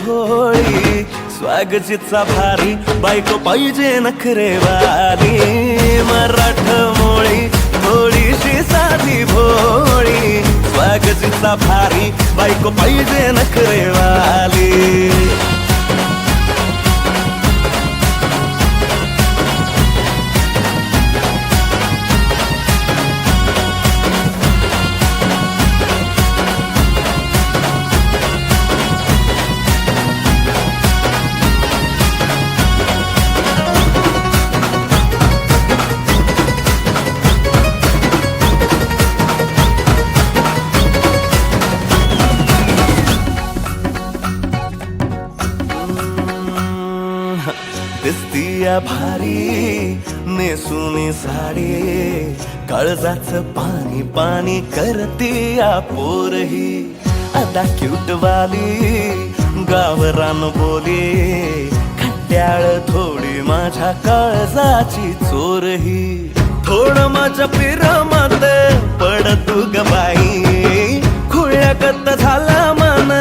भोळी स्वागतीचा भारी बायको पाहिजे नखरेवाली मराठमोळी थोडीशी साधी भोळी स्वागतीचा भारी बायको पाहिजे नखरेवाली दिसतीया भारी नेसुनी साडी काळजाच पाणी पाणी करतीया पोरही आता क्यूट वाली गावरान बोली खट्याळ थोडी माझ्या काळजाची चोरही थोडं माझ्या पिरमत पड तू ग बाई खुळ्यागत झाला मन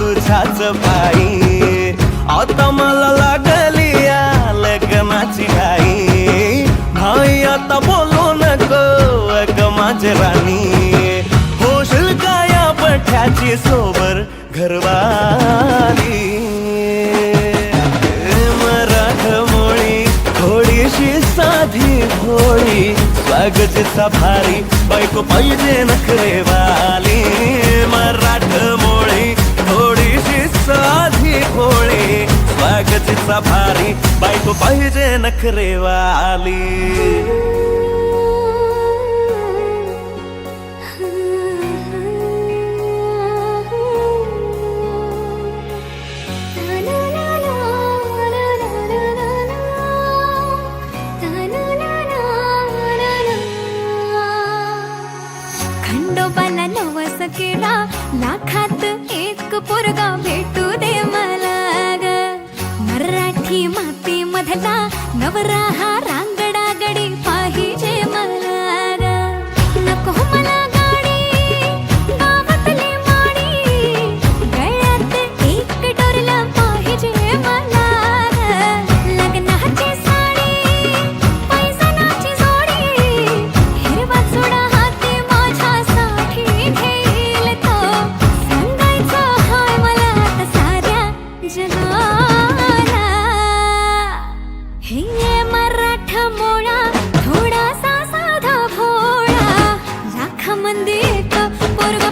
तुझ्याच बाई आता मला लागली या लग्नाची घाई भाई आता बोलू नको अग माझी राणी होशील का या पठ्याची सोबर घरवाली मराठमोळी थोडीशी साधी भोळी स्वागतीचा भारी बायको पाहिजे नखरेवाली मराठमोळी थोडीशी साधी भोळी स्वागतीचा भारी बायको पाहिजे नखरेवाली खंडोबाला नवस केला लाखात एक पोरगा भेटू दे मला ग मराठी माती मधला नवरा हा रांगडा गडी पाहिजे मला ग नको मला गाडी गावातली माडी गळ्यात एक डोरला पाहिजे मला ग लग्नाची साडी पैसनाची जोडी हिरवा चुडा हाती माझ्यासाठी घेईल तो सांगायचा हाय मला आता साऱ्या जगाला हे मराठमोळा थोडासा साधा भोळा लाखामध्ये एक पोरगा